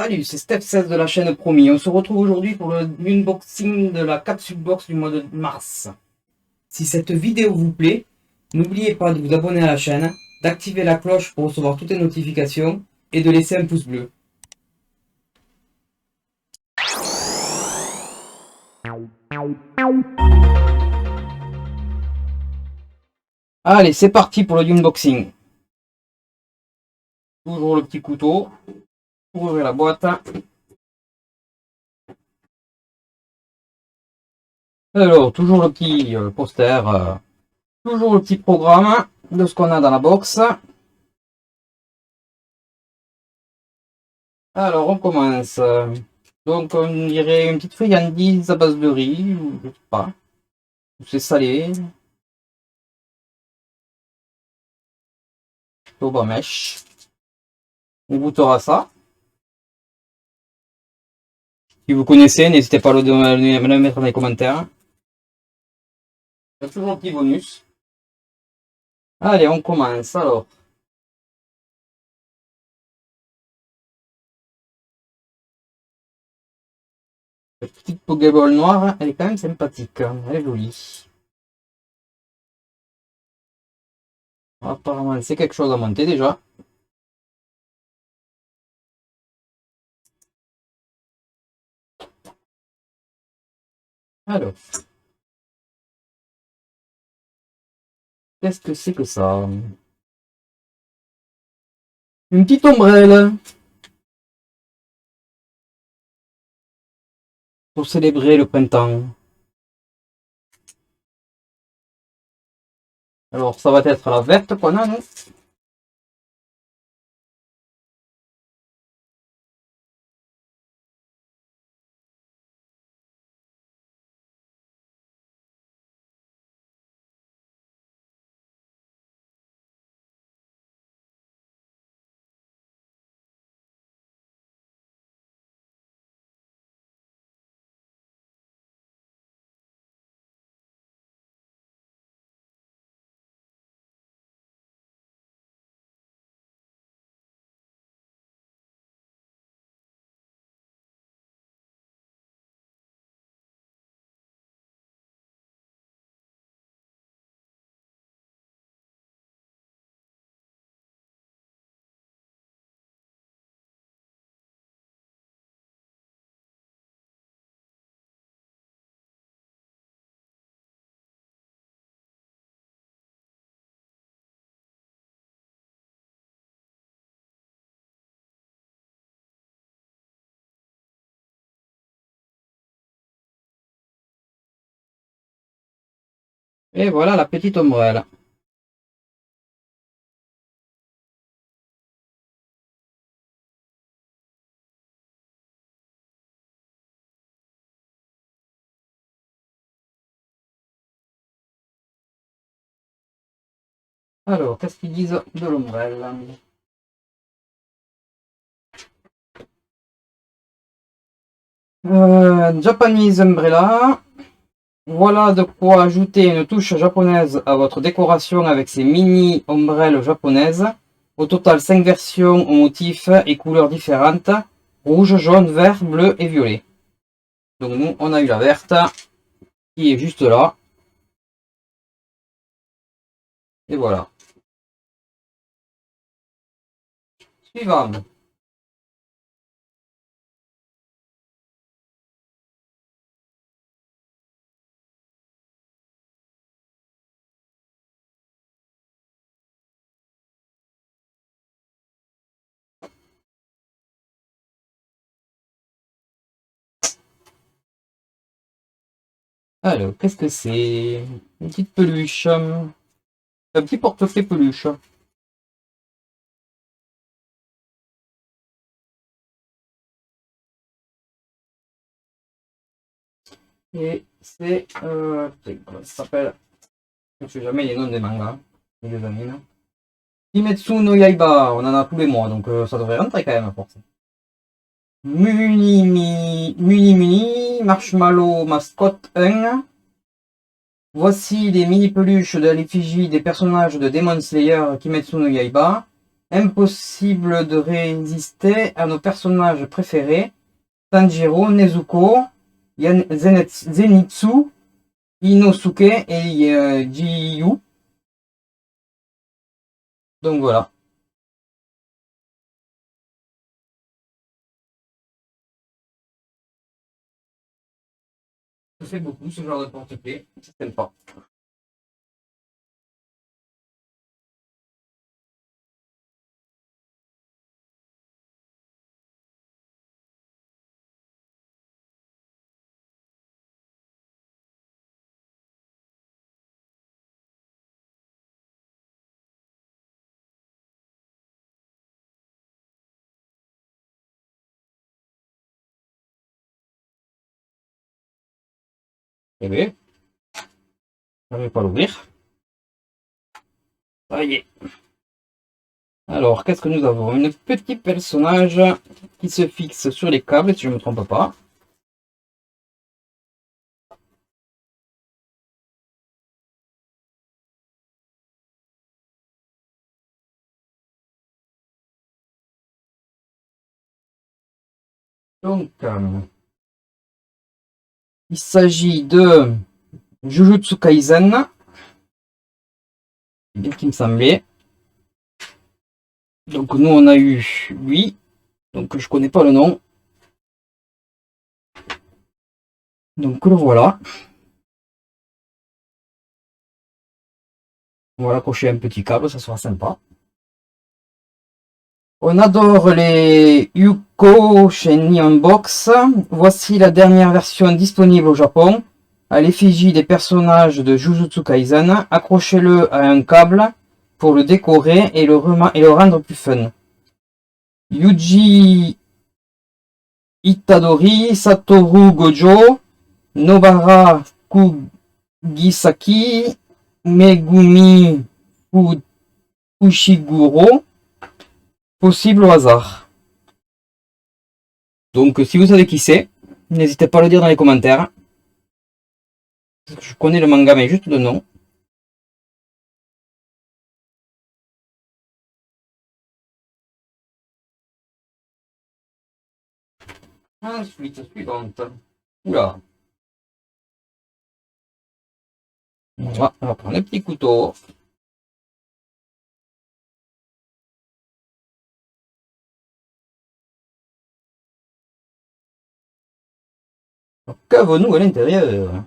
Salut, c'est Steph16 de la chaîne Promis. On se retrouve aujourd'hui pour l'unboxing de la capsule box du mois de mars. Si cette vidéo vous plaît, n'oubliez pas de vous abonner à la chaîne, d'activer la cloche pour recevoir toutes les notifications et de laisser un pouce bleu. Allez, c'est parti pour le unboxing. Toujours le petit couteau pour ouvrir la boîte. Alors, toujours le petit poster, toujours le petit programme de ce qu'on a dans la box. Alors, on commence. Donc, on dirait une petite friandise à base de riz, ou je sais pas. C'est salé. Au mèche. On goûtera ça. Si vous connaissez, n'hésitez pas à le mettre dans les commentaires. Il y a toujours un petit bonus. Allez, on commence alors. La petite Pokéball noire, elle est quand même sympathique. Elle est jolie. Apparemment, c'est quelque chose à monter déjà. Alors. Qu'est-ce que c'est que ça? Une petite ombrelle. Pour célébrer le printemps. Alors, ça va être la verte qu'on a, nous. Et voilà la petite ombrelle. Alors, qu'est-ce qu'ils disent de l'ombrelle? Japanese Umbrella. Voilà de quoi ajouter une touche japonaise à votre décoration avec ces mini ombrelles japonaises. Au total, 5 versions aux motifs et couleurs différentes. Rouge, jaune, vert, bleu et violet. Donc nous, on a eu la verte qui est juste là. Et voilà. Suivant. Alors, qu'est-ce que c'est? Une petite peluche. Un petit porte-clés peluche. Et c'est... comment ça s'appelle? Je ne sais jamais les noms des mangas, des animes. Kimetsu no Yaiba, on en a tous les mois, donc ça devrait rentrer quand même à force. Muni Marshmallow Mascotte 1. Voici les mini peluches de l'effigie des personnages de Demon Slayer Kimetsu no Yaiba. Impossible de résister à nos personnages préférés, Tanjiro, Nezuko, Zenitsu, Inosuke et Jiyu. Donc voilà. Ça fait beaucoup ce genre de porte-clés, c'est sympa. Eh bien, j'arrive pas à l'ouvrir. Ça y est. Alors, qu'est-ce que nous avons? Un petit personnage qui se fixe sur les câbles, si je ne me trompe pas. Donc, il s'agit de Jujutsu Kaisen, bien qu'il me semblait. Donc, nous, on a eu lui, donc je connais pas le nom. Donc, le voilà. On va l'accrocher un petit câble, ça sera sympa. On adore les Yuko chez Neon Box. Voici la dernière version disponible au Japon. À l'effigie des personnages de Jujutsu Kaisen, accrochez-le à un câble pour le décorer et le rendre plus fun. Yuji Itadori, Satoru Gojo, Nobara Kugisaki, Megumi Fushiguro, possible au hasard. Donc si vous savez qui c'est, n'hésitez pas à le dire dans les commentaires. Je connais le manga mais juste le nom. Ensuite, suivante. Oula. On va prendre un petit couteau. Qu'avons-nous à l'intérieur?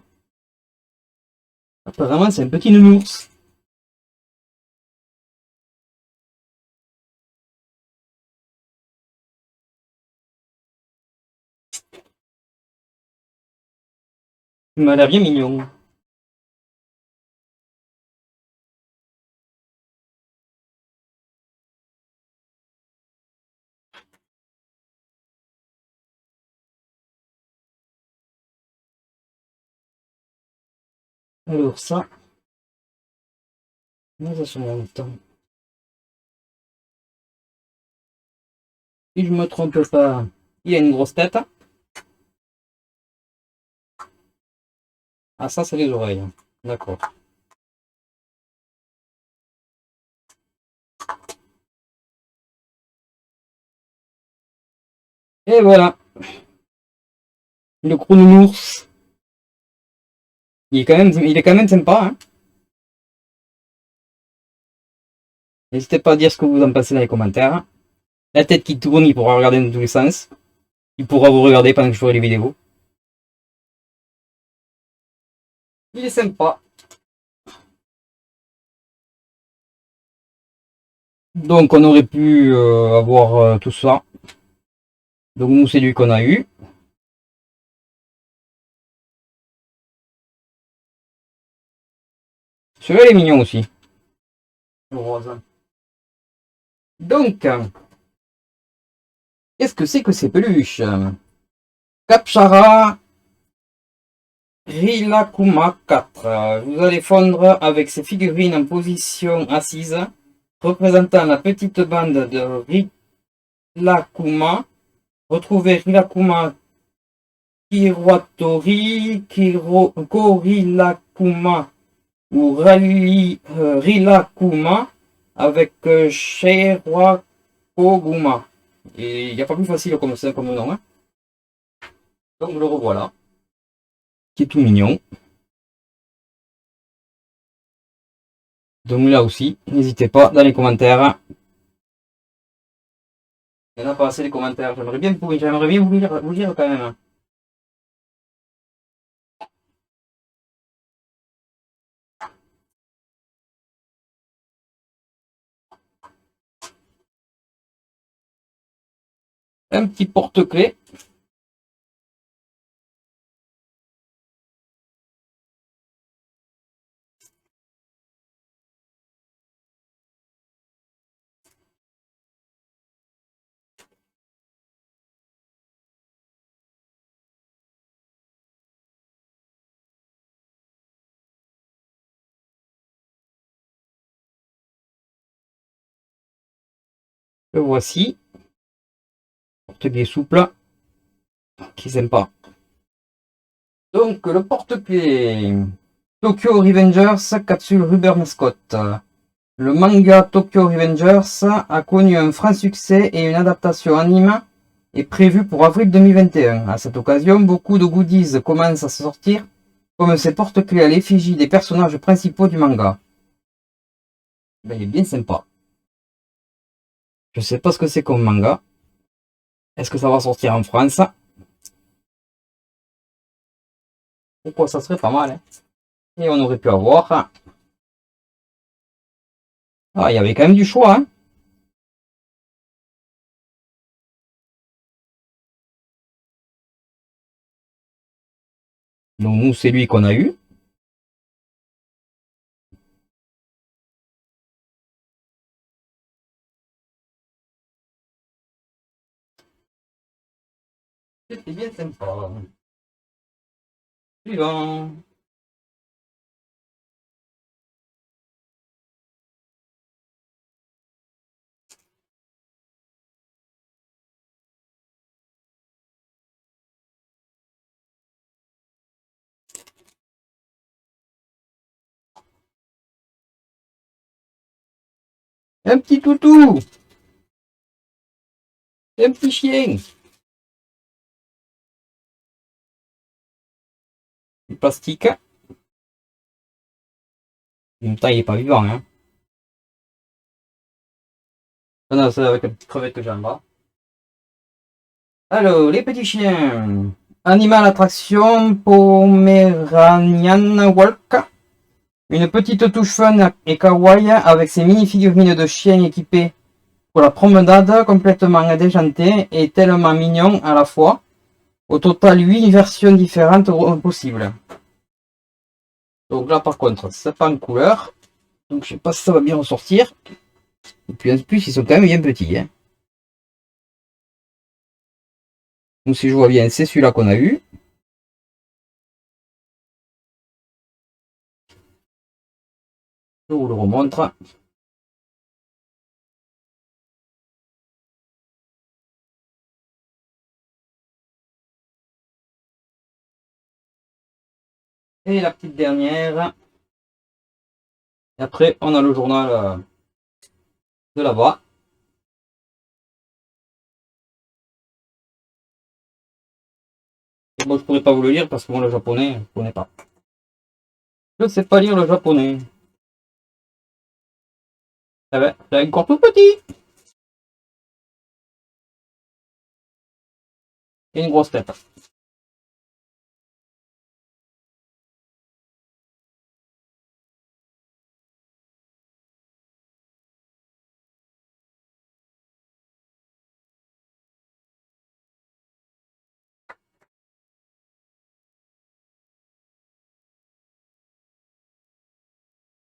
Apparemment, c'est un petit nounours. Il m'a l'air bien mignon. Alors ça se monte. Si je me trompe pas, il y a une grosse tête. Ah ça c'est les oreilles. D'accord. Et voilà. Le gros nounours. Il est quand même sympa. Hein. N'hésitez pas à dire ce que vous en pensez dans les commentaires. La tête qui tourne, il pourra regarder dans tous les sens. Il pourra vous regarder pendant que je ferai les vidéos. Il est sympa. Donc on aurait pu avoir tout ça. Donc nous c'est lui qu'on a eu. Celui-là il est mignon aussi. Le rose. Donc, qu'est-ce que c'est que ces peluches? Capchara Rilakuma 4. Vous allez fondre avec ces figurines en position assise, représentant la petite bande de Rilakuma. Retrouvez Rilakuma Kiroatori, Korilakuma ou Rilakuma avec Sheirakoguma. Et il n'y a pas plus facile comme ça, comme nom. Hein. Donc le revoilà. Qui est tout mignon. Donc là aussi, n'hésitez pas dans les commentaires. Il n'y en a pas assez les commentaires. J'aimerais bien vous lire quand même. Un petit porte-clés. Le voici. Porte-clés souple. Qui est sympa. Donc le porte-clés. Tokyo Revengers, capsule Rubber Mascot. Le manga Tokyo Revengers a connu un franc succès et une adaptation anime est prévue pour avril 2021. À cette occasion, beaucoup de goodies commencent à sortir, comme ces porte-clés à l'effigie des personnages principaux du manga. Ben, il est bien sympa. Je sais pas ce que c'est comme manga. Est-ce que ça va sortir en France? Pourquoi ça serait pas mal, hein. Et on aurait pu avoir... Ah, il y avait quand même du choix, hein. Donc nous, c'est lui qu'on a eu. C'était bien sympa. Suivant. Un petit toutou. Un petit chien. Du plastique. En même temps, il est pas vivant, hein. Non, non, c'est avec la petite crevette que j'ai en bas. Alors, les petits chiens. Animal attraction Pomeranian Walk. Une petite touche fun et kawaii avec ses mini figurines de chiens équipées pour la promenade complètement déjantées et tellement mignon à la fois. Au total, 8 versions différentes possibles. Donc là, par contre, c'est pas en couleur. Donc je sais pas si ça va bien ressortir. Et puis en plus, ils sont quand même bien petits. Hein. Donc si je vois bien, c'est celui-là qu'on a eu. Je vous le remontre. Et la petite dernière. Et après, on a le journal de là-bas. Moi, je pourrais pas vous le lire parce que moi, le japonais, je ne connais pas. Je ne sais pas lire le japonais. Eh ben, c'est encore tout petit. Et une grosse tête.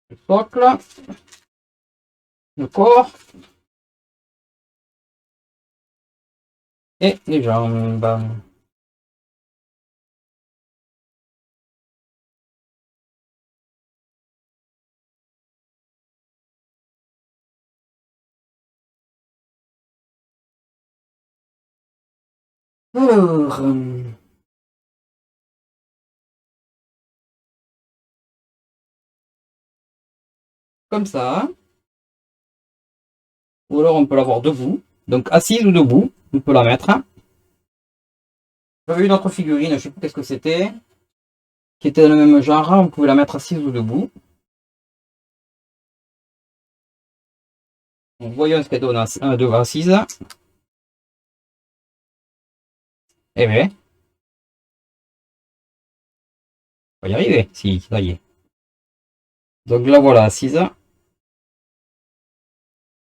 Le socle, le corps et les jambes. Alors, comme ça. Ou alors on peut l'avoir debout. Donc assise ou debout, on peut la mettre. J'avais une autre figurine, je ne sais plus qu'est-ce que c'était, qui était dans le même genre, on pouvait la mettre assise ou debout. Donc, voyons ce qu'elle donne assise. Eh bien, on va y arriver, si, ça y est. Donc là voilà, assise.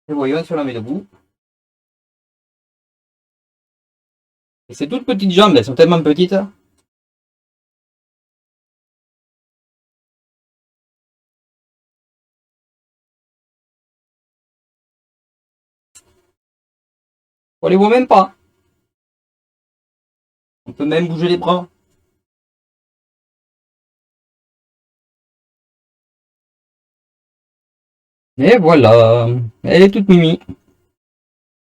Et voyons si on la met debout. Et ces toutes petites jambes, elles sont tellement petites. On les voit même pas. On peut même bouger les bras. Et voilà. Elle est toute mimi.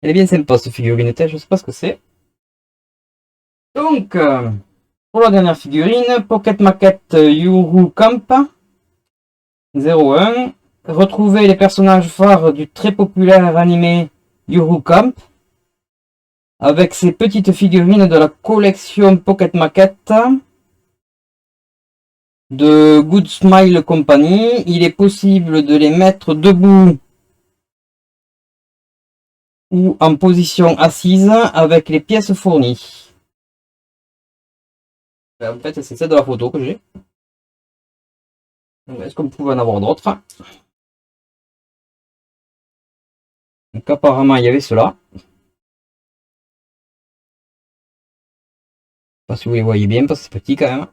Elle est bien sympa cette figurine. Je sais pas ce que c'est. Donc, pour la dernière figurine, Pocket Maquette Yuru Camp 01. Retrouvez les personnages phares du très populaire animé Yuru Camp avec ces petites figurines de la collection Pocket Maquette de Good Smile Company. Il est possible de les mettre debout ou en position assise avec les pièces fournies. En fait, c'est celle de la photo que j'ai. Est-ce qu'on pouvait en avoir d'autres? Donc apparemment il y avait cela. Je sais pas si vous les voyez bien parce que c'est petit quand même.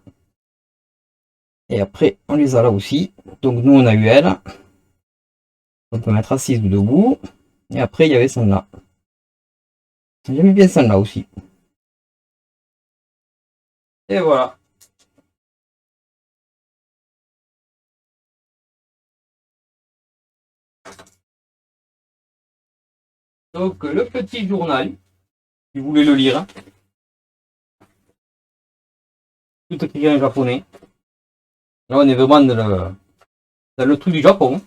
Et après on les a là aussi. Donc nous on a eu elle. On peut mettre assise ou debout. Et après il y avait celle-là. J'aime bien celle-là aussi. Et voilà. Donc le petit journal, si vous voulez le lire, tout écrit en japonais. Là on est vraiment dans le truc du Japon.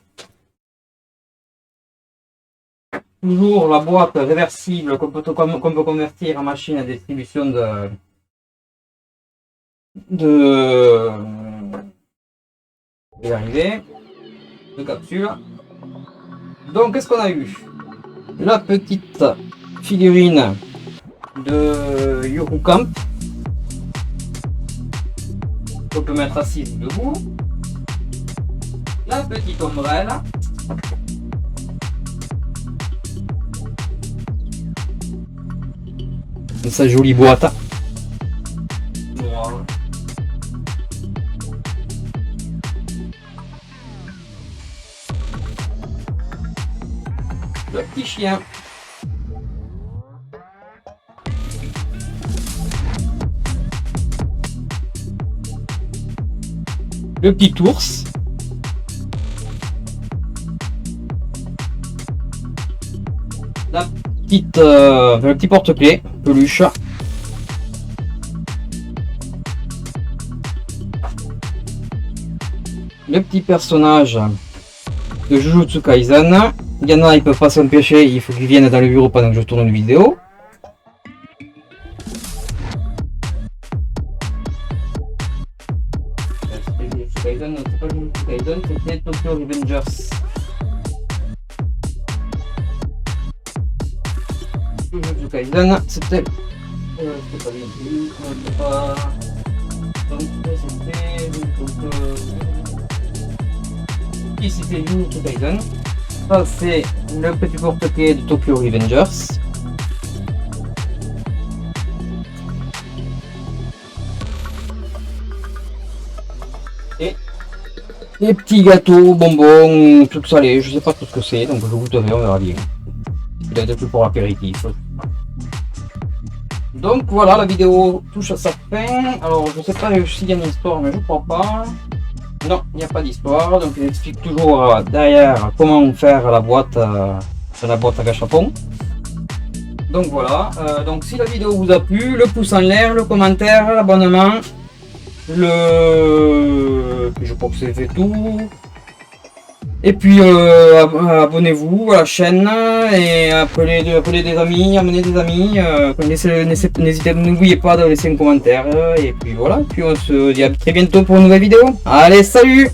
Toujours la boîte réversible qu'on peut convertir en machine à distribution de capsules. Donc qu'est-ce qu'on a eu? La petite figurine de Yuru Camp. On peut mettre assise debout. La petite ombrelle. Et sa jolie boîte. Voilà. Le petit chien. Le petit ours. La petite, le petit porte-clés, peluche. Le petit personnage de Jujutsu Kaisen. Il y en a, ils peuvent pas s'empêcher, il faut qu'ils viennent dans le bureau pendant que je tourne une vidéo. Kaisen, c'est pas Jujutsu Kaisen, c'était Tokyo Revengers. Jujutsu Kaisen, c'était... c'était pas bien plus, c'était pas... Donc c'était... Ici c'est Jujutsu Kaisen. Ça c'est le petit porte-clés de Tokyo Revengers. Et les petits gâteaux, bonbons, tout salé, je sais pas tout ce que c'est, donc je goûterai, on verra bien. Peut-être plus pour l'apéritif. Donc voilà, la vidéo touche à sa fin. Alors je sais pas s'il y a une histoire, mais je crois pas. Non, il n'y a pas d'histoire, donc il explique toujours derrière comment faire la boîte à gâchapon. Donc voilà, donc si la vidéo vous a plu, le pouce en l'air, le commentaire, l'abonnement, je crois que c'est fait tout. Et puis abonnez-vous à la chaîne et appelez des amis, amenez des amis. N'hésitez, n'oubliez pas de laisser un commentaire. Et puis voilà, puis on se dit à très bientôt pour une nouvelle vidéo. Allez, salut!